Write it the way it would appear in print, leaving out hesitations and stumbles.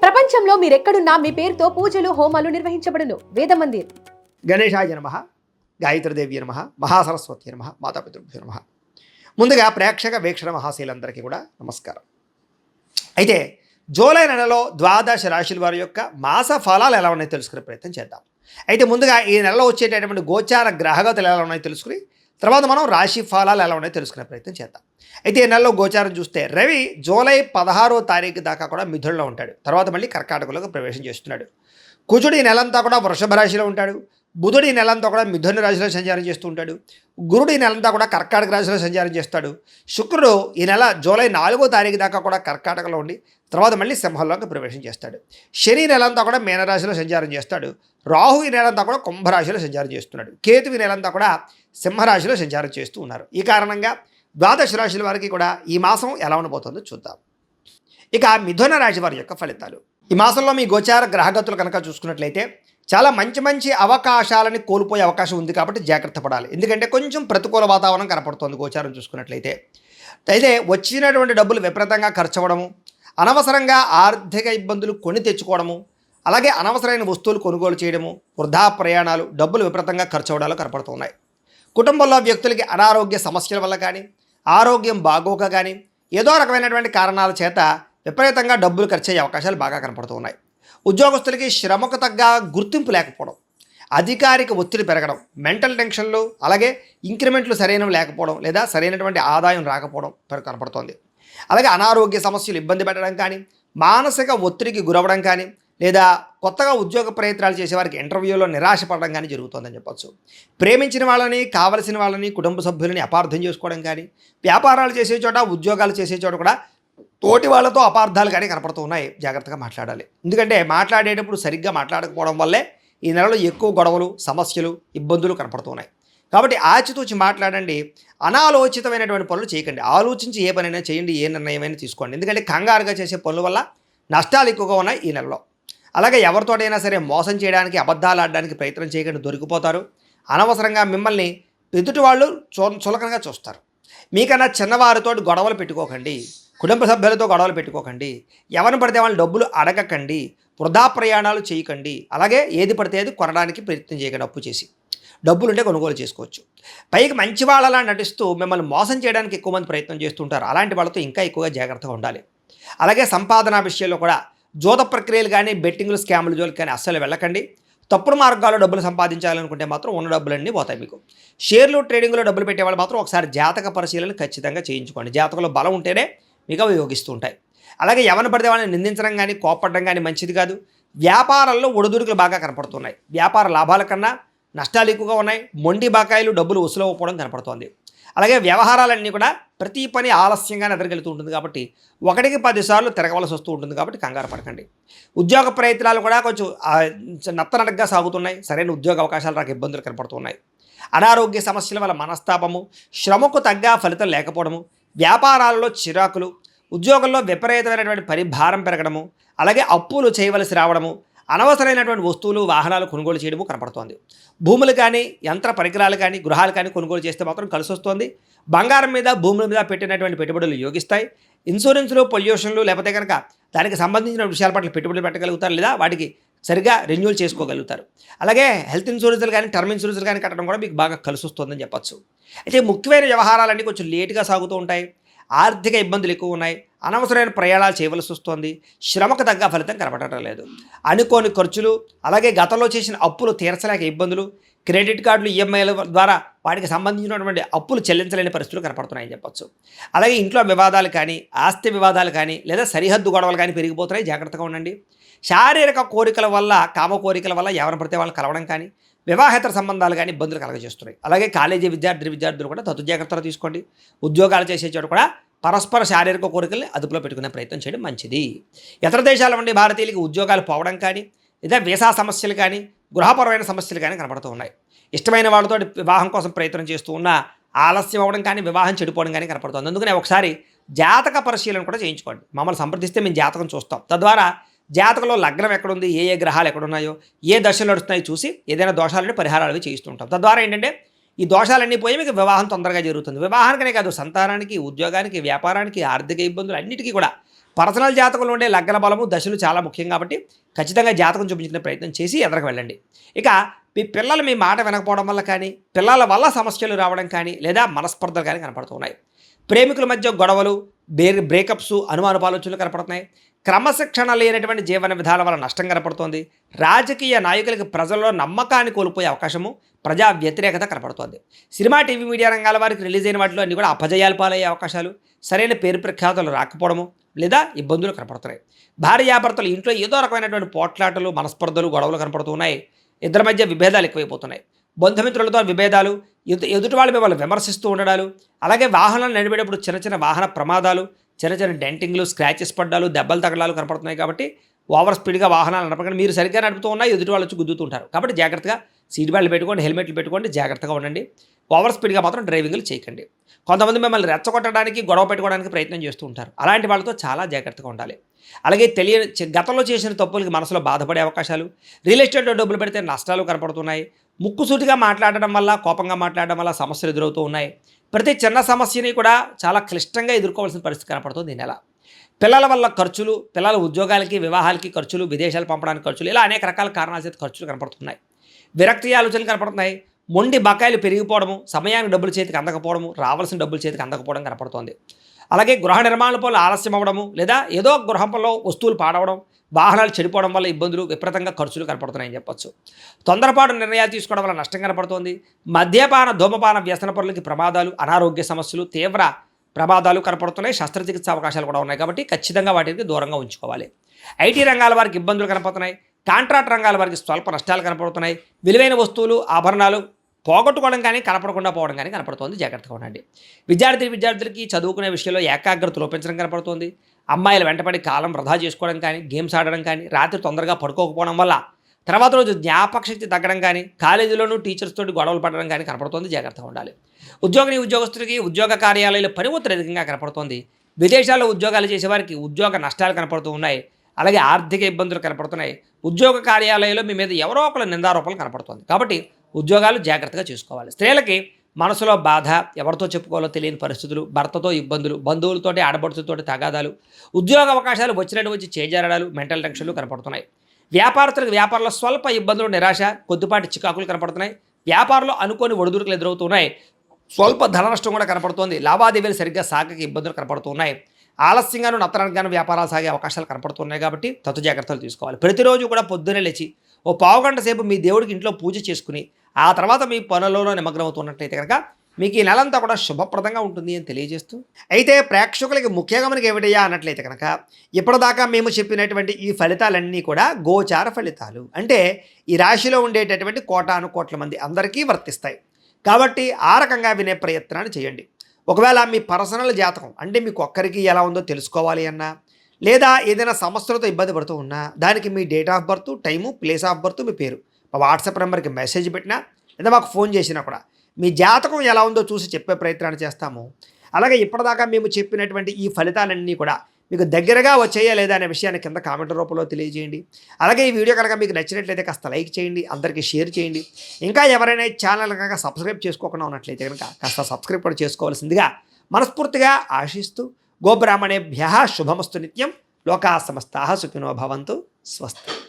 ప్రపంచంలో మీరెక్కడున్నా మీ పేరుతో పూజలు హోమాలు నిర్వహించబడును. వేద మందిర్. గణేశాయ నమః, గాయత్రీదేవి నమః, మహాసరస్వతి నమః, మాతాపితృభ్యో నమః. ముందుగా ప్రేక్షక వీక్షణ మహాశీలందరికీ కూడా నమస్కారం. అయితే జూలై నెలలో ద్వాదశ రాశుల వారి యొక్క మాస ఫలాలు ఎలా ఉన్నాయో తెలుసుకునే ప్రయత్నం చేద్దాం. అయితే ముందుగా ఈ నెలలో వచ్చేటటువంటి గోచార గ్రహగతులు ఎలా ఉన్నాయో తెలుసుకుని తర్వాత మనం రాశి ఫలాలు ఎలా ఉన్నాయో తెలుసుకునే ప్రయత్నం చేద్దాం. అయితే ఈ నెలలో గోచారం చూస్తే రవి జూలై 16వ తారీఖు దాకా కూడా మిథునంలో ఉంటాడు. తర్వాత మళ్ళీ కర్కాటకంలోకి ప్రవేశం చేస్తున్నాడు. కుజుడు ఈ నెలంతా కూడా వృషభ రాశిలో ఉంటాడు. బుధుడు ఈ నెలంతా కూడా మిథున రాశిలో సంచారం చేస్తూ ఉంటాడు. గురుడు ఈ నెలంతా కూడా కర్కాటక రాశిలో సంచారం చేస్తాడు. శుక్రుడు ఈ నెల జూలై 4వ తారీఖు దాకా కూడా కర్కాటకలో ఉండి తర్వాత మళ్ళీ సింహంలోకి ప్రవేశం చేస్తాడు. శని నెలంతా కూడా మీనరాశిలో సంచారం చేస్తాడు. రాహు ఈ నెలంతా కూడా కుంభరాశిలో సంచారం చేస్తున్నాడు. కేతు ఈ నెలంతా కూడా సింహరాశిలో సంచారం చేస్తూ ఉన్నారు. ఈ కారణంగా ద్వాదశ రాశుల వారికి కూడా ఈ మాసం ఎలా ఉండబోతుందో చూద్దాం. ఇక మిథున రాశి వారి యొక్క ఫలితాలు. ఈ మాసంలో మీ గోచార గ్రహగతులు కనుక చూసుకున్నట్లయితే చాలా మంచి మంచి అవకాశాలని కోల్పోయే అవకాశం ఉంది కాబట్టి జాగ్రత్త పడాలి. ఎందుకంటే కొంచెం ప్రతికూల వాతావరణం కనపడుతుంది గోచారం చూసుకున్నట్లయితే. అయితే వచ్చినటువంటి డబ్బులు విపరీతంగా ఖర్చు అవ్వడము, అనవసరంగా ఆర్థిక ఇబ్బందులు కొని తెచ్చుకోవడము, అలాగే అనవసరమైన వస్తువులు కొనుగోలు చేయడము, వృధా ప్రయాణాలు, డబ్బులు విపరీతంగా ఖర్చు అవ్వడాలు కనపడుతున్నాయి. కుటుంబంలో వ్యక్తులకి అనారోగ్య సమస్యల వల్ల కానీ ఆరోగ్యం బాగోక కానీ ఏదో రకమైనటువంటి కారణాల చేత విపరీతంగా డబ్బులు ఖర్చు అయ్యే అవకాశాలు బాగా కనపడుతున్నాయి. ఉద్యోగస్తులకి శ్రమకు తగ్గ గుర్తింపు లేకపోవడం, అధికారిక ఒత్తిడి పెరగడం, మెంటల్ టెన్షన్లు, అలాగే ఇంక్రిమెంట్లు సరైనవి లేకపోవడం లేదా సరైనటువంటి ఆదాయం రాకపోవడం కనపడుతోంది. అలాగే అనారోగ్య సమస్యలు ఇబ్బంది పెట్టడం కానీ మానసిక ఒత్తిడికి గురవడం కానీ లేదా కొత్తగా ఉద్యోగ ప్రయత్నాలు చేసేవారికి ఇంటర్వ్యూలో నిరాశపడడం కానీ జరుగుతుందని చెప్పచ్చు. ప్రేమించిన వాళ్ళని, కావలసిన వాళ్ళని, కుటుంబ సభ్యులని అపార్థం చేసుకోవడం కానీ, వ్యాపారాలు చేసే చోట, ఉద్యోగాలు చేసే చోట కూడా తోటి వాళ్ళతో అపార్థాలు కానీ కనపడుతూ ఉన్నాయి. జాగ్రత్తగా మాట్లాడాలి. ఎందుకంటే మాట్లాడేటప్పుడు సరిగ్గా మాట్లాడకపోవడం వల్లే ఈ నెలలో ఎక్కువ గొడవలు, సమస్యలు, ఇబ్బందులు కనపడుతున్నాయి. కాబట్టి ఆచితూచి మాట్లాడండి. అనాలోచితమైనటువంటి పనులు చేయకండి. ఆలోచించి ఏ పనైనా చేయండి, ఏ నిర్ణయమైనా తీసుకోండి. ఎందుకంటే కంగారుగా చేసే పనుల వల్ల నష్టాలు ఎక్కువగా ఉన్నాయి ఈ నెలలో. అలాగే ఎవరితోటైనా సరే మోసం చేయడానికి, అబద్ధాలు ఆడడానికి ప్రయత్నం చేయకండి, దొరికిపోతారు. అనవసరంగా మిమ్మల్ని ఎదుటి వాళ్ళు చులకనగా చూస్తారు. మీకన్నా చిన్నవారితో గొడవలు పెట్టుకోకండి, కుటుంబ సభ్యులతో గొడవలు పెట్టుకోకండి, ఎవరిని పడితే వాళ్ళని డబ్బులు అడగకండి, వృధా ప్రయాణాలు చేయకండి. అలాగే ఏది పడితే అది కొనడానికి ప్రయత్నం చేయకండి. అప్పు చేసి డబ్బులుంటే కొనుగోలు చేసుకోవచ్చు. పైకి మంచి వాళ్ళలా నటిస్తూ మిమ్మల్ని మోసం చేయడానికి ఎక్కువ మంది ప్రయత్నం చేస్తుంటారు. అలాంటి వాళ్ళతో ఇంకా ఎక్కువగా జాగ్రత్తగా ఉండాలి. అలాగే సంపాదన విషయంలో కూడా జోత ప్రక్రియలు కానీ, బెట్టింగ్లు, స్కాములు జోలికి కానీ అస్సలు వెళ్ళకండి. తప్పుడు మార్గాల్లో డబ్బులు సంపాదించాలనుకుంటే మాత్రం ఉన్న డబ్బులన్నీ పోతాయి మీకు. షేర్లు, ట్రేడింగ్లో డబ్బులు పెట్టేవాళ్ళు మాత్రం ఒకసారి జాతక పరిశీలన ఖచ్చితంగా చేయించుకోండి. జాతకంలో బలం ఉంటేనే మీకు అవి యోగిస్తూ ఉంటాయి. అలాగే ఎవరిని పడితే వాళ్ళని నిందించడం కానీ, కోపడడం కానీ మంచిది కాదు. వ్యాపారాల్లో ఒడిదుడుకులు బాగా కనపడుతున్నాయి. వ్యాపార లాభాల కన్నా నష్టాలు ఎక్కువగా ఉన్నాయి. మొండి బకాయిలు, డబ్బులు వసూలు అవ్వకపోవడం కనపడుతోంది. అలాగే వ్యవహారాలన్నీ కూడా ప్రతి పని ఆలస్యంగానే ఎదురుకెళ్తూ ఉంటుంది కాబట్టి 1కి 10 సార్లు తిరగవలసి వస్తూ ఉంటుంది కాబట్టి కంగారు పడకండి. ఉద్యోగ ప్రయత్నాలు కూడా కొంచెం నత్తనడగ్గా సాగుతున్నాయి. సరైన ఉద్యోగ అవకాశాలు రాక ఇబ్బందులు కనపడుతున్నాయి. అనారోగ్య సమస్యల వల్ల మనస్తాపము, శ్రమకు తగ్గ ఫలితం లేకపోవడము, వ్యాపారాలలో చిరాకులు, ఉద్యోగంలో విపరీతమైనటువంటి పరిభారం పెరగడము, అలాగే అప్పులు చేయవలసి రావడము, అనవసరమైనటువంటి వస్తువులు, వాహనాలు కొనుగోలు చేయడము కనపడుతోంది. భూములు కానీ, యంత్ర పరికరాలు కానీ, గృహాలు కానీ కొనుగోలు చేస్తే మాత్రం కలిసి వస్తుంది. బంగారం మీద, భూముల మీద పెట్టినటువంటి పెట్టుబడులు యోగిస్తాయి. ఇన్సూరెన్స్లు, పొల్యూషన్లు లేకపోతే కనుక దానికి సంబంధించిన విషయాల పట్ల పెట్టుబడులు పెట్టగలుగుతారు లేదా వాటికి సరిగా రెన్యూల్ చేసుకోగలుగుతారు. అలాగే హెల్త్ ఇన్సూరెన్స్లు కానీ, టర్మ్ ఇన్సూరెన్స్లు కానీ కట్టడం కూడా మీకు బాగా కలిసి వస్తుందని చెప్పచ్చు. అయితే ముఖ్యమైన వ్యవహారాలన్నీ కొంచెం లేటుగా సాగుతూ ఉంటాయి. ఆర్థిక ఇబ్బందులు ఎక్కువ ఉన్నాయి. అనవసరమైన ప్రయాణాలు చేయవలసి వస్తుంది. శ్రమకు తగ్గ ఫలితం కనపడటం లేదు. అనుకోని ఖర్చులు, అలాగే గతంలో చేసిన అప్పులు తీర్చలేక ఇబ్బందులు, క్రెడిట్ కార్డులు, ఈఎంఐల ద్వారా వాటికి సంబంధించినటువంటి అప్పులు చెల్లించలేని పరిస్థితులు కనపడుతున్నాయని చెప్పచ్చు. అలాగే ఇంట్లో వివాదాలు కానీ, ఆస్తి వివాదాలు కానీ లేదా సరిహద్దు గొడవలు కానీ పెరిగిపోతున్నాయి. జాగ్రత్తగా ఉండండి. శారీరక కోరికల వల్ల, కామ కోరికల వల్ల ఎవరిని పడితే వాళ్ళు కలవడం కానీ, వివాహేతర సంబంధాలు కానీ ఇబ్బందులు కలగజేస్తున్నాయి. అలాగే కాలేజీ విద్యార్థులు కూడా తగు జాగ్రత్తలు తీసుకోండి. ఉద్యోగాలు చేసే చోట కూడా పరస్పర శారీరక కోరికల్ని అదుపులో పెట్టుకునే ప్రయత్నం చేయడం మంచిది. ఇతర దేశాల నుండి భారతీయులకి ఉద్యోగాలు పోవడం కానీ లేదా వీసా సమస్యలు కానీ, గృహపరమైన సమస్యలు కానీ కనపడుతూ ఉన్నాయి. ఇష్టమైన వాళ్ళతో వివాహం కోసం ప్రయత్నం చేస్తూ ఉన్న ఆలస్యం అవ్వడం కానీ, వివాహం చెడిపోవడం కానీ కనపడుతుంది. అందుకనే ఒకసారి జాతక పరిశీలన కూడా చేయించుకోండి. మమ్మల్ని సంప్రదిస్తే మేము జాతకం చూస్తాం. తద్వారా జాతకంలో లగ్నం ఎక్కడుంది, ఏ ఏ గ్రహాలు ఎక్కడున్నాయో, ఏ దశలు నడుస్తున్నాయో చూసి ఏదైనా దోషాలని పరిహారాలు చేయిస్తుంటాం. తద్వారా ఏంటంటే ఈ దోషాలన్నీ పోయి మీకు వివాహం తొందరగా జరుగుతుంది. వివాహానికనే కాదు, సంతానానికి, ఉద్యోగానికి, వ్యాపారానికి, ఆర్థిక ఇబ్బందులు అన్నిటికీ కూడా పర్సనల్ జాతకంలో ఉండే లగ్న బలము దశలు చాలా ముఖ్యం కాబట్టి ఖచ్చితంగా జాతకం చూపించుకునే ప్రయత్నం చేసి ఎదరకు వెళ్ళండి. ఇక మీ పిల్లలు మీ మాట వినకపోవడం వల్ల కానీ, పిల్లల వల్ల సమస్యలు రావడం కానీ, లేదా మనస్పర్ధలు కానీ కనపడుతున్నాయి. ప్రేమికుల మధ్య గొడవలు, బ్రేకప్స్, అనుమానాలోచనలు కనపడుతున్నాయి. క్రమశిక్షణ లేనటువంటి జీవన విధానం వల్ల నష్టం కనపడుతోంది. రాజకీయ నాయకులకి ప్రజల్లో నమ్మకాన్ని కోల్పోయే అవకాశము, ప్రజా వ్యతిరేకత కనపడుతోంది. సినిమా, టీవీ, మీడియా రంగాల వారికి రిలీజ్ అయిన వాటిలో అన్ని కూడా అపజయాలు పాలయ్యే అవకాశాలు, సరైన పేరు ప్రఖ్యాతులు రాకపోవడము లేదా ఇబ్బందులు కనపడుతున్నాయి. భార్యాభర్తలు ఇంట్లో ఏదో రకమైనటువంటి పోట్లాటలు, మనస్పర్ధలు, గొడవలు కనపడుతున్నాయి. ఇద్దరి మధ్య విభేదాలు ఎక్కువైపోతున్నాయి. బంధుమిత్రులతో విభేదాలు, ఎదుటి వాళ్ళు మిమ్మల్ని విమర్శిస్తూ ఉండడాలు, అలాగే వాహనాలు నడిపేటప్పుడు చిన్న చిన్న వాహన ప్రమాదాలు, చిన్న చిన్న డెంటింగ్లు, స్క్రాచెస్ పడ్డాలు, దెబ్బలు తగడాలు కనపడుతున్నాయి. కాబట్టి ఓవర్ స్పీడ్గా వాహనాలు నడపకండి. మీరు సరిగ్గా నడుపుతూ ఉన్నా ఎదుటి వాళ్ళు వచ్చి గుద్దుతుంటారు. కాబట్టి జాగ్రత్తగా సీట్ బెల్ట్ పెట్టుకోండి, హెల్మెట్లు పెట్టుకోండి, జాగ్రత్తగా ఉండండి. ఓవర్ స్పీడ్గా మాత్రం డ్రైవింగ్లు చేయకండి. కొంతమంది మిమ్మల్ని రెచ్చగొట్టడానికి, గొడవ పెట్టుకోవడానికి ప్రయత్నం చేస్తూ ఉంటారు. అలాంటి వాళ్ళతో చాలా జాగ్రత్తగా ఉండాలి. అలాగే గతంలో చేసిన తప్పులకి మనసులో బాధపడే అవకాశాలు, రియల్ ఎస్టేట్లో డబ్బులు పెడితే నష్టాలు కనపడుతున్నాయి. ముక్కుసూటిగా మాట్లాడడం వల్ల, కోపంగా మాట్లాడడం వల్ల సమస్యలు ఎదురవుతూ ఉన్నాయి. ప్రతి చిన్న సమస్యని కూడా చాలా క్లిష్టంగా ఎదుర్కోవాల్సిన పరిస్థితి కనపడుతుంది ఈ నెల. పిల్లల వల్ల ఖర్చులు, పిల్లల ఉద్యోగాలకి, వివాహాలకి ఖర్చులు, విదేశాలు పంపడానికి ఖర్చులు, ఇలా అనేక రకాల కారణాల చేత ఖర్చులు కనపడుతున్నాయి. విరక్తి ఆలోచనలు కనపడుతున్నాయి. మొండి బకాయిలు పెరిగిపోవడము, సమయానికి డబ్బులు చేతికి అందకపోవడము, రావాల్సిన డబ్బులు చేతికి అందకపోవడం కనపడుతోంది. అలాగే గృహ నిర్మాణ పనులు ఆలస్యం అవ్వడము, లేదా ఏదో గృహంలో వస్తువులు పాడవడం, వాహనాలు చెడిపోవడం వల్ల ఇబ్బందులు, విపరీతంగా ఖర్చులు కనపడుతున్నాయని చెప్పొచ్చు. తొందరపాటు నిర్ణయాలు తీసుకోవడం వల్ల నష్టం కనపడుతోంది. మద్యపాన, ధూమపాన, వ్యసన పనులకి ప్రమాదాలు, అనారోగ్య సమస్యలు, తీవ్ర ప్రమాదాలు కనపడుతున్నాయి. శస్త్రచికిత్స అవకాశాలు కూడా ఉన్నాయి. కాబట్టి ఖచ్చితంగా వాటికి దూరంగా ఉంచుకోవాలి. ఐటీ రంగాల వారికి ఇబ్బందులు కనపడుతున్నాయి. కాంట్రాక్ట్ రంగాల వారికి స్వల్ప నష్టాలు కనపడుతున్నాయి. విలువైన వస్తువులు, ఆభరణాలు పోగొట్టుకోవడం కానీ, కనపడకుండా పోవడం కానీ కనపడుతోంది. జాగ్రత్తగా ఉండండి. విద్యార్థులకి చదువుకునే విషయంలో ఏకాగ్రత లోపించడం కనపడుతోంది. అమ్మాయిలు వెంటపడి కాలం వృధా చేసుకోవడం కానీ, గేమ్స్ ఆడడం కానీ, రాత్రి తొందరగా పడుకోకపోవడం వల్ల తర్వాత రోజు జ్ఞాపక శక్తి తగ్గడం కానీ, కాలేజీలోనూ టీచర్స్ తోటి గొడవలు పడడం కానీ కనపడుతోంది. జాగ్రత్తగా ఉండాలి. ఉద్యోగస్తులకి ఉద్యోగ కార్యాలయాల్లో పని ఒత్తిడి అధికంగా కనపడుతోంది. విదేశాల్లో ఉద్యోగాలు చేసేవారికి ఉద్యోగ నష్టాలు కనపడుతూ ఉన్నాయి. అలాగే ఆర్థిక ఇబ్బందులు కనపడుతున్నాయి. ఉద్యోగ కార్యాలయంలో మీ మీద ఎవరో ఒకరు నిందారోపణలు కనపడుతుంది. కాబట్టి ఉద్యోగాలు జాగ్రత్తగా చూసుకోవాలి. స్త్రీలకి మనసులో బాధ, ఎవరితో చెప్పుకోవాలో తెలియని పరిస్థితులు, భర్తతో ఇబ్బందులు, బంధువులతోటి, ఆడబడుతులతోటి తగాదాలు, ఉద్యోగ అవకాశాలు వచ్చినట్టు వచ్చి చేజారడాలు, మెంటల్ టెన్షన్లు కనపడుతున్నాయి. వ్యాపారంలో స్వల్ప ఇబ్బందులు, నిరాశ, కొద్దిపాటి చికాకులు కనపడుతున్నాయి. వ్యాపారంలో అనుకోని ఒడిదుడుకులు ఎదురవుతున్నాయి. స్వల్ప ధన నష్టం కూడా కనపడుతోంది. లావాదేవీలు సరిగ్గా సాగక ఇబ్బందులు కనపడుతున్నాయి. ఆలస్యంగాను, నత్తనగాను వ్యాపారాలు సాగే అవకాశాలు కనపడుతున్నాయి. కాబట్టి తత్తు జాగ్రత్తలు తీసుకోవాలి. ప్రతిరోజు కూడా పొద్దున్నే లేచి ఓ పావుగంట సేపు మీ దేవుడికి ఇంట్లో పూజ చేసుకుని ఆ తర్వాత మీ పనులలో నిమగ్నం అవుతున్నట్లయితే కనుక మీకు ఈ నెలంతా కూడా శుభప్రదంగా ఉంటుంది అని తెలియజేస్తూ, అయితే ప్రేక్షకులకి ముఖ్యంగా మనకి ఏమిటయ్యా అన్నట్లయితే కనుక ఇప్పటిదాకా మేము చెప్పినటువంటి ఈ ఫలితాలన్నీ కూడా గోచార ఫలితాలు. అంటే ఈ రాశిలో ఉండేటటువంటి కోటాను కోట్ల మంది అందరికీ వర్తిస్తాయి. కాబట్టి ఆ రకంగా వినే ప్రయత్నాన్ని చేయండి. ఒకవేళ మీ పర్సనల్ జాతకం అంటే మీకు ఒక్కరికి ఎలా ఉందో తెలుసుకోవాలి అన్నా, లేదా ఏదైనా సమస్యలతో ఇబ్బంది పడుతూ ఉన్నా, దానికి మీ date of birth, time, place of birth, మీ పేరు మా వాట్సాప్ నెంబర్కి మెసేజ్ పెట్టినా, లేదా మాకు ఫోన్ చేసినా కూడా మీ జాతకం ఎలా ఉందో చూసి చెప్పే ప్రయత్నాన్ని చేస్తాము. అలాగే ఇప్పటిదాకా మేము చెప్పినటువంటి ఈ ఫలితాలన్నీ కూడా మీకు దగ్గరగా వచ్చాయా లేదా అనే విషయాన్ని కింద కామెంట్ రూపంలో తెలియజేయండి. అలాగే ఈ వీడియో కనుక మీకు నచ్చినట్లయితే కాస్త లైక్ చేయండి, అందరికీ షేర్ చేయండి. ఇంకా ఎవరైనా ఛానల్ కనుక సబ్స్క్రైబ్ చేసుకోకుండా ఉన్నట్లయితే కనుక కాస్త సబ్స్క్రైబ్ కూడా చేసుకోవాల్సిందిగా మనస్ఫూర్తిగా ఆశిస్తూ, గోబ్రాహ్మణేభ్యః శుభమస్తు నిత్యం. లోకాః సమస్తాః సుఖినో భవంతు. స్వస్తి.